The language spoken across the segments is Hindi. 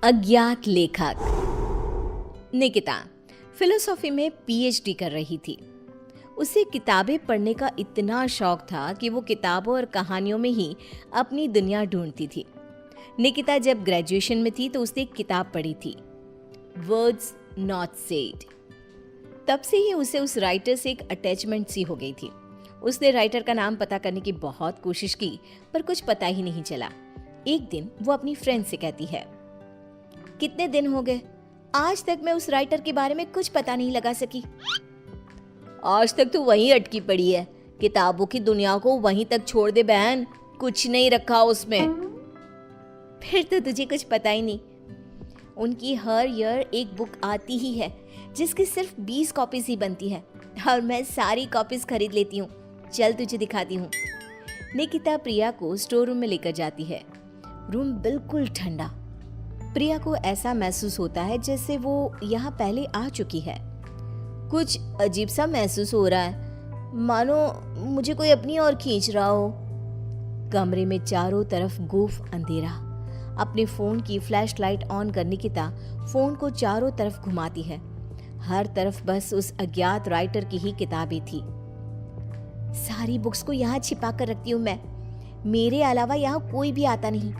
अज्ञात लेखक। निकिता फिलोसॉफी में पीएचडी कर रही थी। उसे किताबें पढ़ने का इतना शौक था कि वो किताबों और कहानियों में ही अपनी दुनिया ढूंढती थी। निकिता जब ग्रेजुएशन में थी तो उसने एक किताब पढ़ी थी, वर्ड्स नॉट सेड। तब से ही उसे उस राइटर से एक अटैचमेंट सी हो गई थी। उसने राइटर का नाम पता करने की बहुत कोशिश की पर कुछ पता ही नहीं चला। एक दिन वो अपनी फ्रेंड से कहती है, कितने दिन हो गए, आज तक मैं उस राइटर के बारे में कुछ पता नहीं लगा सकी। आज तक तो वहीं अटकी पड़ी है, किताबों की दुनिया को वहीं तक छोड़ दे बहन, कुछ नहीं रखा उसमें। फिर तो तुझे कुछ पता ही नहीं। उनकी हर ईयर एक बुक आती ही है जिसकी सिर्फ 20 कॉपीज ही बनती है और मैं सारी कॉपीज खरीद लेती हूँ। चल तुझे दिखाती हूँ। निकिता प्रिया को स्टोर रूम में लेकर जाती है। रूम बिल्कुल ठंडा। प्रिया को ऐसा महसूस होता है जैसे वो यहाँ पहले आ चुकी है। कुछ अजीब सा महसूस हो रहा है, मानो मुझे कोई अपनी ओर खींच रहा हो। कमरे में चारों तरफ गुफ अंधेरा। अपने फोन की फ्लैशलाइट ऑन कर निकिता फोन को चारों तरफ घुमाती है। हर तरफ बस उस अज्ञात राइटर की ही किताबें थी। सारी बुक्स को यहाँ छिपा कर रखती हूँ मैं, मेरे अलावा यहाँ कोई भी आता नहीं,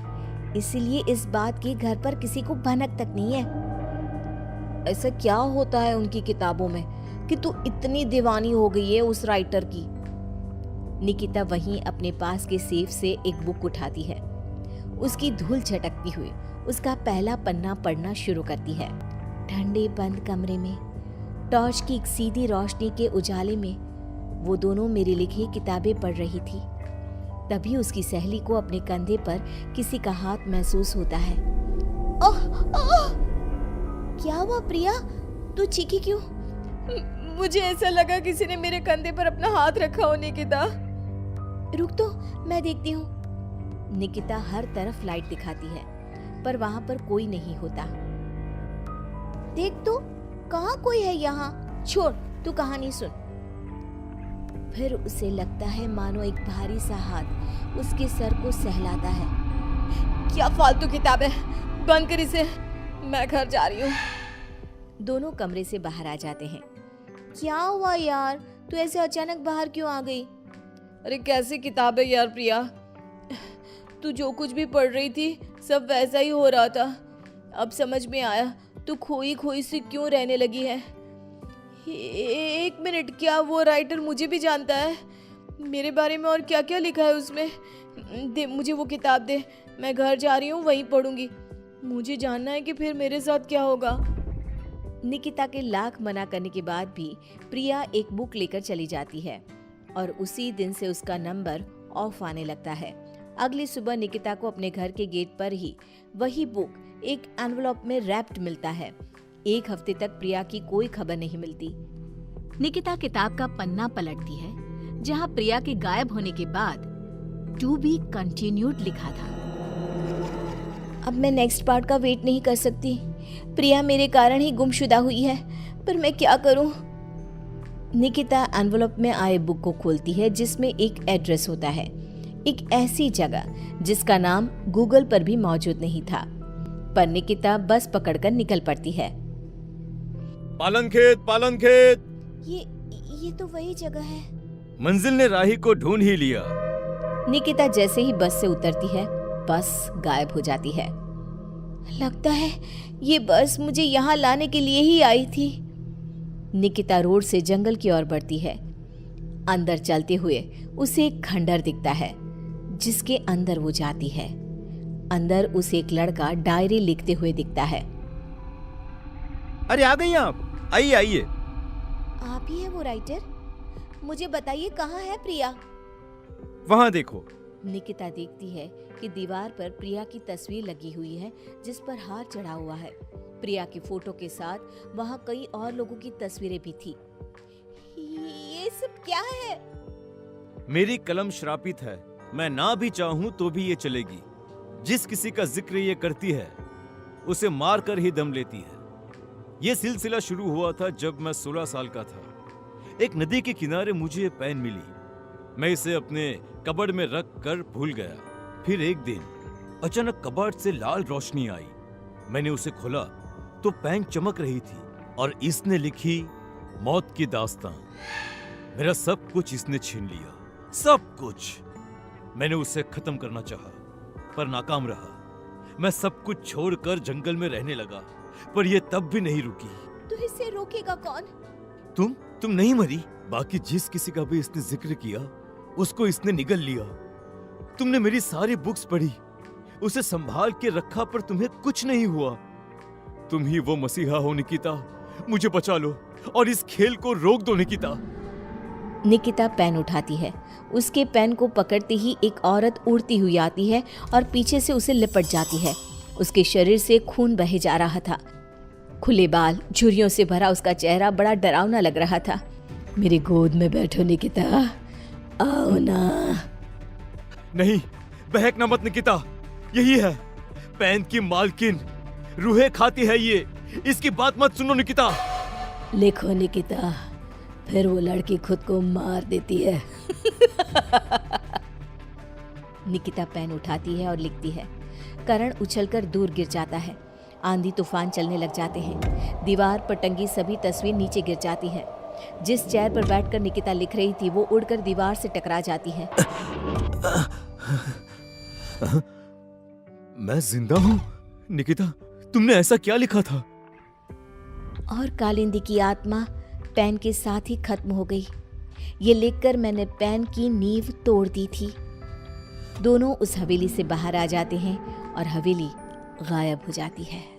इसीलिए इस बात की घर पर किसी को भनक तक नहीं है। ऐसा क्या होता है उनकी किताबों में कि तू इतनी दीवानी हो गई है उस राइटर की। निकिता वहीं अपने पास के सेफ से एक बुक उठाती है। उसकी धूल झटकती हुई उसका पहला पन्ना पढ़ना शुरू करती है। ठंडे बंद कमरे में टॉर्च की एक सीधी रोशनी के उजाले में वो दोनों मेरी लिखी किताबें पढ़ रही थी। तभी उसकी सहेली को अपने कंधे पर किसी का हाथ महसूस होता है। ओह ओह! क्या हुआ प्रिया, तू चीखी क्यों? मुझे ऐसा लगा किसी ने मेरे कंधे पर अपना हाथ रखा हो। निकिता रुक तो, मैं देखती हूँ। निकिता हर तरफ लाइट दिखाती है पर वहां पर कोई नहीं होता। देख तो, कहाँ कोई है यहाँ? छोड़, तू कहानी सुन। फिर उसे लगता है मानो एक भारी सा हाथ उसके सर को सहलाता है। क्या फालतू किताब है, बंद कर इसे, मैं घर जा रही हूँ। दोनों कमरे से बाहर आ जाते हैं। क्या हुआ यार, तू ऐसे अचानक बाहर क्यों आ गई? अरे कैसी किताब है यार प्रिया, तू जो कुछ भी पढ़ रही थी सब वैसा ही हो रहा था। अब समझ में आया तू खोई खोई सी क्यों रहने लगी है। एक मिनट, क्या वो राइटर मुझे भी जानता है? मेरे बारे में और क्या क्या लिखा है उसमें? दे मुझे वो किताब दे, मैं घर जा रही हूँ, वहीं पढ़ूंगी। मुझे जानना है कि फिर मेरे साथ क्या होगा। निकिता के लाख मना करने के बाद भी प्रिया एक बुक लेकर चली जाती है और उसी दिन से उसका नंबर ऑफ आने लगता है। अगली सुबह निकिता को अपने घर के गेट पर ही वही बुक एक एनवलप में रैप्ड मिलता है। एक हफ्ते तक प्रिया की कोई खबर नहीं मिलती। निकिता किताब का पन्ना पलटती है जहां प्रिया के गायब होने के बाद टू बी कंटिन्यूड लिखा था। अब मैं नेक्स्ट पार्ट का वेट नहीं कर सकती। प्रिया मेरे कारण ही गुमशुदा हुई है, पर मैं क्या करूं? निकिता एनवलप में आए बुक को खोलती है जिसमें एक एड्रेस होता है, एक ऐसी जगह जिसका नाम गूगल पर भी मौजूद नहीं था। पर निकिता बस पकड़कर निकल पड़ती है। पालन खेत। ये तो वही जगह है। मंजिल ने राही को ढूंढ ही लिया। निकिता जैसे ही बस से उतरती है, बस गायब हो जाती है। लगता है ये बस मुझे यहाँ लाने के लिए ही आई थी। निकिता रोड से जंगल की ओर बढ़ती है। अंदर चलते हुए उसे एक खंडर दिखता है जिसके अंदर वो जाती है। अंदर उसे एक लड़का डायरी लिखते हुए दिखता है। अरे आ गई आप, आइए आइए। आप ही है वो राइटर? मुझे बताइए कहाँ है प्रिया? वहाँ देखो। निकिता देखती है कि दीवार पर प्रिया की तस्वीर लगी हुई है जिस पर हार चढ़ा हुआ है। प्रिया की फोटो के साथ वहाँ कई और लोगों की तस्वीरें भी थी। ये सब क्या है? मेरी कलम श्रापित है, मैं ना भी चाहूं तो भी ये चलेगी। जिस किसी का जिक्र ये करती है उसे मार कर ही दम लेती है। ये सिलसिला शुरू हुआ था जब मैं 16 साल का था। एक नदी के किनारे मुझे ये पेन मिली। मैं इसे अपने कबर्ड में रख कर भूल गया। फिर एक दिन अचानक कबर्ड से लाल रोशनी आई। मैंने उसे खोला तो पेन चमक रही थी और इसने लिखी मौत की दास्तां। मेरा सब कुछ इसने छीन लिया, सब कुछ। मैंने उसे खत्म करना चाहा, पर नाकाम रहा। मैं सब कुछ छोड़कर जंगल में रहने लगा, पर यह तब भी नहीं रुकी। तो इसे रोकेगा कौन? तुम नहीं मरी। बाकी जिस किसी का भी इसने जिक्र किया, उसको इसने निगल लिया। तुमने मेरी सारी बुक्स पढ़ी, उसे संभाल के रखा, पर तुम्हें कुछ नहीं हुआ। तुम ही वो मसीहा हो निकिता। मुझे बचा लो और इस खेल को रोक दो निकिता। निकिता पेन उठाती है। उसके पेन को पकड़ते ही एक औरत उड़ती हुई आती है और पीछे से उसे लिपट जाती है। उसके शरीर से खून बहे जा रहा था। खुले बाल, झुर्रियों से भरा उसका चेहरा बड़ा डरावना लग रहा था। मेरी गोद में बैठो निकिता, आओ ना। नहीं, बहकना मत निकिता। यही है पेन की मालकिन, रूहें खाती है ये। इसकी बात मत सुनो निकिता। लिखो निकिता, फिर वो लड़की खुद को मार देती है। निकिता पेन उठाती है और लिखती है। करण उछलकर दूर गिर जाता है। आंधी तूफान चलने लग जाते हैं। दीवार पर टंगी सभी तस्वीर नीचे गिर जाती हैं। जिस चेयर पर बैठकर निकिता लिख रही थी वो उड़कर दीवार से टकरा जाती है। मैं जिंदा हूँ? निकिता, तुमने ऐसा क्या लिखा था? और कालिंदी की आत्मा पेन के साथ ही खत्म हो गई। ये लिखकर मैंने पेन की नींव तोड़ दी थी। दोनों उस हवेली से बाहर आ जाते हैं और हवेली गायब हो जाती है।